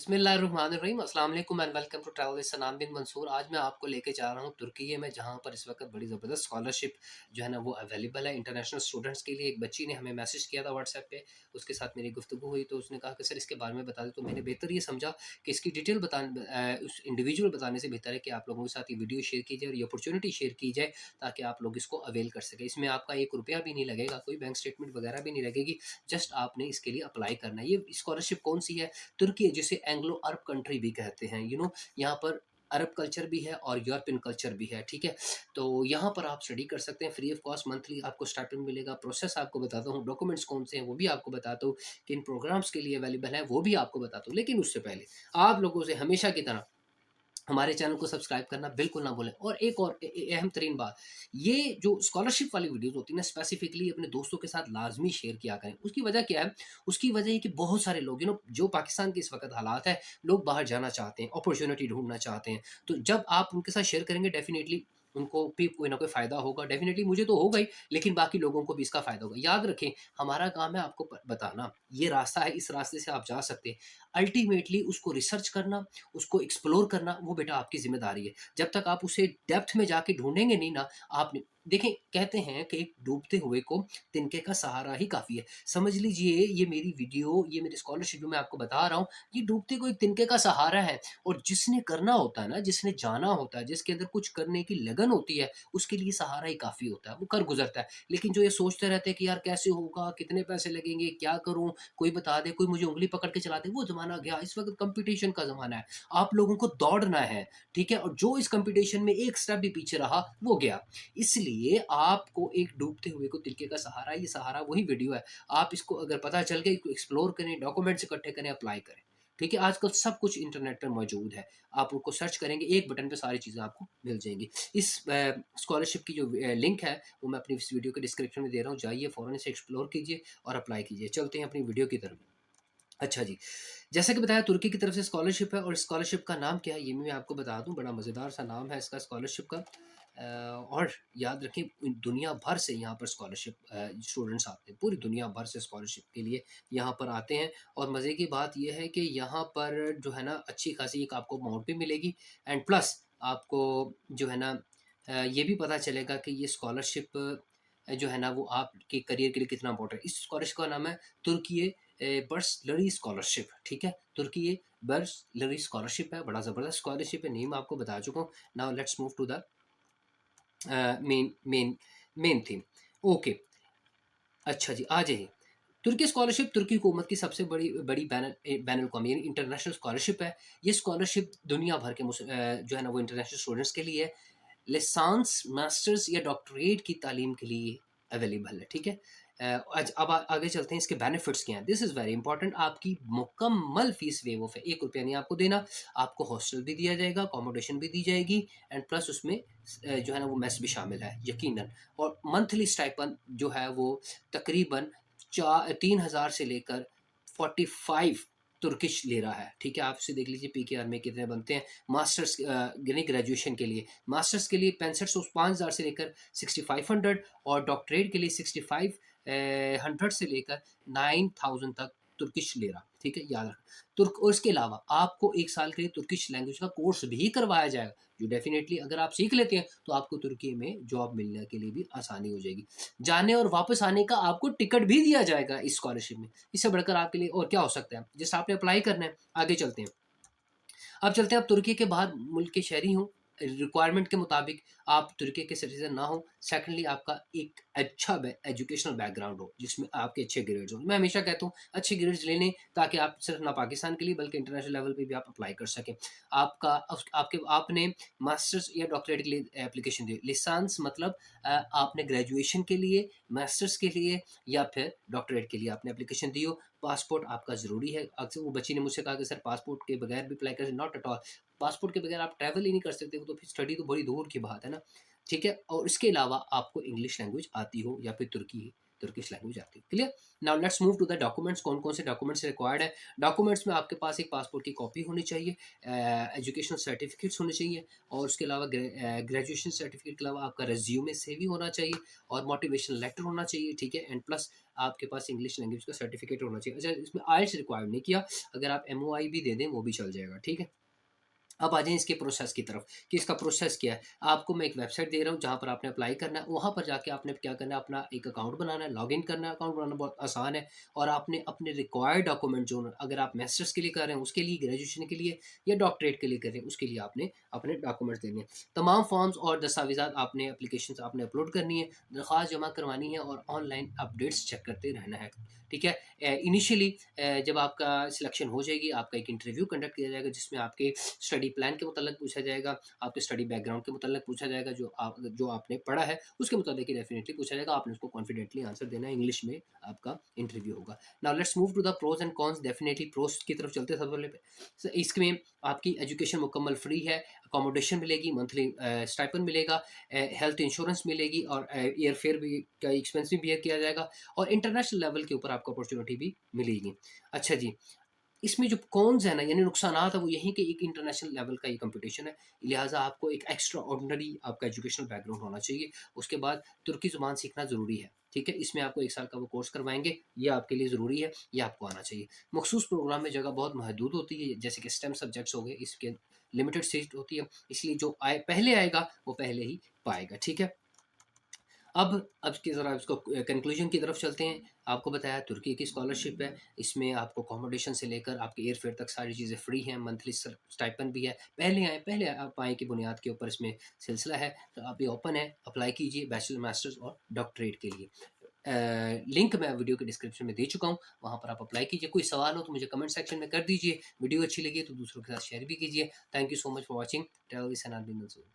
बिस्मिल्लाहिर्रहमानिर्रहीम अस्सलाम वालेकुम and welcome to travel with Sanam bin Mansoor. आज मैं आपको लेके जा रहा हूँ तुर्की में, जहाँ पर इस वक्त बड़ी ज़बरदस्त स्कॉलरशिप जो है ना वो अवेलेबल है इंटरनेशनल स्टूडेंट्स के लिए। एक बच्ची ने हमें मैसेज किया था व्हाट्सएप पे, उसके साथ मेरी गुफ्तगू हुई तो उसने कहा कि सर इसके बारे में बता दें। तो मैंने बेहतर ये समझा कि इसकी डिटेल उस इंडिविजुअल बताने से बेहतर है कि आप लोगों के साथ ये वीडियो शेयर की जाए और ये अपॉर्चुनिटी शेयर की जाए ताकि आप लोग इसको अवेल कर सकें। इसमें आपका 1 रुपया भी नहीं लगेगा, कोई बैंक स्टेटमेंट वगैरह भी नहीं लगेगी, जस्ट आपने इसके लिए अप्लाई करना है। ये स्कॉलरशिप कौन सी है? तुर्की है, जिसे एंग्लो अरब कंट्री भी कहते हैं। यहाँ पर अरब कल्चर भी है और यूरोपियन कल्चर भी है, ठीक है। तो यहाँ पर आप स्टडी कर सकते हैं फ्री ऑफ कॉस्ट। मंथली आपको स्टाइपेंड मिलेगा। प्रोसेस आपको बताता हूँ, डॉक्यूमेंट्स कौन से हैं वो भी आपको बताता हूँ, किन प्रोग्राम्स के लिए अवेलेबल है वो भी आपको बताता हूँ। लेकिन उससे पहले आप लोगों से हमेशा की तरह हमारे चैनल को सब्सक्राइब करना बिल्कुल ना भूलें। और एक और अहम तरीन बात, ये जो स्कॉलरशिप वाली वीडियोस होती है ना, स्पेसिफिकली अपने दोस्तों के साथ लाजमी शेयर किया करें। उसकी वजह क्या है? उसकी वजह ये कि बहुत सारे लोग जो पाकिस्तान के इस वक्त हालात है, लोग बाहर जाना चाहते हैं, अपॉर्चुनिटी ढूंढना चाहते हैं। तो जब आप उनके साथ शेयर करेंगे, डेफिनेटली उनको भी कोई ना कोई फ़ायदा होगा। डेफिनेटली मुझे तो होगा ही, लेकिन बाकी लोगों को भी इसका फ़ायदा होगा। याद रखें, हमारा काम है आपको बताना ये रास्ता है, इस रास्ते से आप जा सकते हैं। अल्टीमेटली उसको रिसर्च करना, उसको एक्सप्लोर करना, वो बेटा आपकी ज़िम्मेदारी है। जब तक आप उसे डेप्थ में जाके ढूँढेंगे नहीं ना, आप नहीं देखें, कहते हैं कि एक डूबते हुए को तिनके का सहारा ही काफ़ी है। समझ लीजिए ये मेरी वीडियो, ये मेरी स्कॉलरशिप जो मैं आपको बता रहा हूँ, ये डूबते को एक तिनके का सहारा है। और जिसने करना होता है ना, जिसने जाना होता है, जिसके अंदर कुछ करने की लगन होती है, उसके लिए सहारा ही काफ़ी होता है, वो कर गुज़रता है। लेकिन जो ये सोचते रहते हैं कि यार कैसे होगा, कितने पैसे लगेंगे, क्या करूँ, कोई बता दे, कोई मुझे उँगली पकड़ के चला दे, वो ज़माना गया। इस वक़्त कॉम्पिटिशन का ज़माना है। आप लोगों को दौड़ना है, ठीक है? और जो इस कॉम्पिटिशन में एक स्टेप भी पीछे रहा, वो गया। इसलिए आपको एक डूबते हुए को तिनके का सहारा, ये सहारा वही वीडियो है। आप इसको अगर पता चल गया, इसको एक्सप्लोर करें, डॉक्यूमेंट्स इकट्ठे करें, अप्लाई करें। ठीक है? आजकल सब कुछ इंटरनेट पे मौजूद है। आप उनको सर्च करेंगे, एक बटन पे सारी चीज़ें आपको मिल जाएँगी। इस स्कॉलरशिप की जो लिंक है, वो मैं अपनी इस वीडियो के डिस्क्रिप्शन में दे रहा हूँ। जाइए फ़ौरन इसे एक्सप्लोर कीजिए और अप्लाई कीजिए। चलते हैं अपनी वीडियो की तरफ। अच्छा जी, जैसा कि बताया तुर्की की तरफ से स्कॉलरशिप है और स्कॉलरशिप का नाम क्या है ये भी मैं आपको बता दूँ। बड़ा मज़ेदार सा नाम है इसका स्कॉलरशिप का। और याद रखें, दुनिया भर से यहाँ पर स्कॉलरशिप स्टूडेंट्स आते हैं। पूरी दुनिया भर से स्कॉलरशिप के लिए यहाँ पर आते हैं। और मज़े की बात ये है कि यहाँ पर जो है ना अच्छी खासी एक आपको अमाउंट भी मिलेगी। एंड प्लस आपको जो है ना ये भी पता चलेगा कि ये स्कॉलरशिप जो है ना वो आपके करियर के लिए कितना इम्पोर्टेंट है। इस स्कॉलरशिप का नाम है तुर्की बर्सलरी स्कॉलरशिप, ठीक है? तुर्की बर्सलरी स्कॉलरशिप है, बड़ा ज़बरदस्त स्कॉलरशिप है, नेम आपको बता चुका हूँ। Now let's move to the main main main theme. Okay, अच्छा जी, आ जाइए। तुर्की स्कॉलरशिप तुर्की हुकूमत की सबसे बड़ी बैनुल अक़वामी यानी इंटरनेशनल स्कॉलरशिप है। ये स्कॉलरशिप दुनिया भर के जो है ना वो इंटरनेशनल स्टूडेंट्स के लिए है। लिसांस, मास्टर्स या डॉक्टरेट की तालीम के लिए अवेलेबल है, ठीक है? अब आगे चलते हैं, इसके बेनिफिट्स क्या हैं? This is very important. आपकी मुकम्मल फ़ीस वेव ऑफ है, 1 रुपया नहीं आपको देना। आपको हॉस्टल भी दिया जाएगा, अकोमोडेशन भी दी जाएगी एंड प्लस उसमें जो है ना वो मेस भी शामिल है यकीनन। और मंथली स्टाइपेंड जो है वो तकरीबन 3,000 से लेकर 45 तुर्किश लिरा है, ठीक है? आप इसे देख लीजिए पीकेआर में कितने बनते हैं। मास्टर्स यानी ग्रेजुएशन के लिए, मास्टर्स के लिए 6500 से लेकर 6500 और डॉक्टरेट के लिए 6500 से लेकर 9000 तक तुर्किश लिरा, ठीक है? याद रखना। तुर्क और इसके अलावा आपको 1 साल के लिए तुर्किश लैंग्वेज का कोर्स भी करवाया जाएगा, जो डेफ़िनेटली अगर आप सीख लेते हैं, तो आपको तुर्की में जॉब मिलने के लिए भी आसानी हो जाएगी। जाने और वापस आने का आपको टिकट भी दिया जाएगा इस स्कॉलरशिप में। इससे बढ़कर आपके लिए और क्या हो सकता है? जस्ट आपने अप्लाई करना है, आगे चलते हैं। अब चलते हैं, आप तुर्की के बाहर मुल्क के शहरी हों, रिक्वायरमेंट के मुताबिक आप तुर्की के सिटीज़न ना हो। सेकंडली आपका एक अच्छा एजुकेशनल बैकग्राउंड हो, जिसमें आपके अच्छे ग्रेड्स हों। मैं हमेशा कहता हूँ अच्छे ग्रेड्स ले लें, ताकि आप सिर्फ ना पाकिस्तान के लिए बल्कि इंटरनेशनल लेवल पे भी आप अप्लाई कर सकें। आपका आपके आपने मास्टर्स या डॉक्टरेट के लिए एप्लीकेशन दी। लिसांस मतलब आपने ग्रेजुएशन के लिए, मास्टर्स के लिए या फिर डॉक्टरेट के लिए आपने एप्लीकेशन दी हो। पासपोर्ट आपका ज़रूरी है। अक्सर वो बच्ची ने मुझसे कहा कि सर पासपोर्ट के बगैर भी अप्लाई कर, नॉट एट ऑल। पासपोर्ट के बगैर आप ट्रैवल ही नहीं कर सकते, वो तो फिर स्टडी तो बड़ी दूर की बात है ना, ठीक है? और इसके अलावा आपको इंग्लिश लैंग्वेज आती हो या फिर तुर्की तुर्किश लैंग्वेज आती है। Clear? Now let's move to the documents. कौन कौन से डॉक्यूमेंट्स रिक्वायर्ड है? डॉक्यूमेंट्स में आपके पास एक पासपोर्ट की कॉपी होनी चाहिए, एजुकेशनल सर्टिफिकेट्स होने चाहिए, और उसके अलावा ग्रेजुएशन सर्टिफिकेट के अलावा आपका रेज्यूमे सेवी होना चाहिए, और मोटिवेशनल लेटर होना चाहिए, ठीक है, एंड प्लस आपके पास इंग्लिश लैंग्वेज का सर्टिफिकेट होना चाहिए। अच्छा, इसमें आइल्स रिक्वायर्ड नहीं किया, अगर आप एमओआई भी दे दें वो भी चल जाएगा, ठीक है। अब आ जाएँ इसके प्रोसेस की तरफ कि इसका प्रोसेस क्या है। आपको मैं एक वेबसाइट दे रहा हूँ जहाँ पर आपने अप्लाई करना है, वहाँ पर जाके आपने क्या करना है, अपना एक अकाउंट बनाना है, लॉगिन करना है। अकाउंट बनाना बहुत आसान है, और आपने अपने रिक्वायर्ड डॉक्यूमेंट जो, अगर आप मास्टर्स के लिए कर रहे हैं उसके लिए, ग्रेजुएशन के लिए या डॉक्टरेट के लिए कर रहे हैं उसके लिए आपने अपने डॉक्यूमेंट्स देने हैं। तमाम फॉर्म्स और दस्तावेज़ात आपने, एप्लीकेशंस आपने अपलोड करनी है, दरख्वास्त जमा करवानी है, और ऑनलाइन अपडेट्स चेक करते रहना है, ठीक है। इनिशियली जब आपका सिलेक्शन हो जाएगी, आपका एक इंटरव्यू कंडक्ट किया जाएगा जिसमें आपके स्टडी प्लान के मुताल्लिक पूछा जाएगा, आपके स्टडी बैकग्राउंड के मुताल्लिक पूछा जाएगा, जो आपने पढ़ा है उसके मुताबिक ही डेफिनेटली पूछा जाएगा, आपने उसको कॉन्फिडेंटली आंसर देना है, इंग्लिश में आपका इंटरव्यू होगा। Now let's move to the pros and cons. Definitely pros की तरफ चलते हैं सबसे पहले इसमें आपकी एजुकेशन मुकम्मल फ्री है, अकोमोडेशन मिलेगी, मंथली स्टाइपेंड मिलेगा, हेल्थ इंश्योरेंस मिलेगी, और एयर फेयर भी का एक्सपेंस भी बियर किया जाएगा, और इंटरनेशनल लेवल के ऊपर आपको अपॉर्चुनिटी भी मिलेगी। अच्छा जी, इसमें जो कॉन्स है ना, यानी नुकसानात है, वो यही कि एक इंटरनेशनल लेवल का ये कंपटीशन है, लिहाजा आपको एक एक्स्ट्रा ऑर्डिनरी आपका एजुकेशनल बैकग्राउंड होना चाहिए। उसके बाद तुर्की ज़ुबान सीखना ज़रूरी है, ठीक है, इसमें आपको 1 साल का वो कोर्स करवाएँगे, ये आपके लिए ज़रूरी है, ये आपको आना चाहिए। मखसूस प्रोग्राम में जगह बहुत महदूद होती है, जैसे कि स्टेम सब्जेक्ट्स हो गए, इसके लिमिटेड सीट होती है, इसलिए जो पहले आएगा वो पहले ही पाएगा, ठीक है। अब की ज़रा इसको कंक्लूजन की तरफ चलते हैं। आपको बताया तुर्की की स्कॉलरशिप है, इसमें आपको अकोमोडेशन से लेकर आपके एयर फेयर तक सारी चीज़ें फ्री हैं, मंथली स्टाइपेंड भी है। पहले आप आए की बुनियाद के ऊपर इसमें सिलसिला है, तो आप ये ओपन है, अप्लाई कीजिए बैचलर, मास्टर्स और डॉक्टरेट के लिए। लिंक मैं वीडियो के डिस्क्रिप्शन में दे चुका हूँ, वहाँ पर आप अप्लाई कीजिए। कोई सवाल हो तो मुझे कमेंट सेक्शन में कर दीजिए। वीडियो अच्छी लगी तो दूसरों के साथ शेयर भी कीजिए। Thank you so much for watching travel with सनात बिन मंसूर।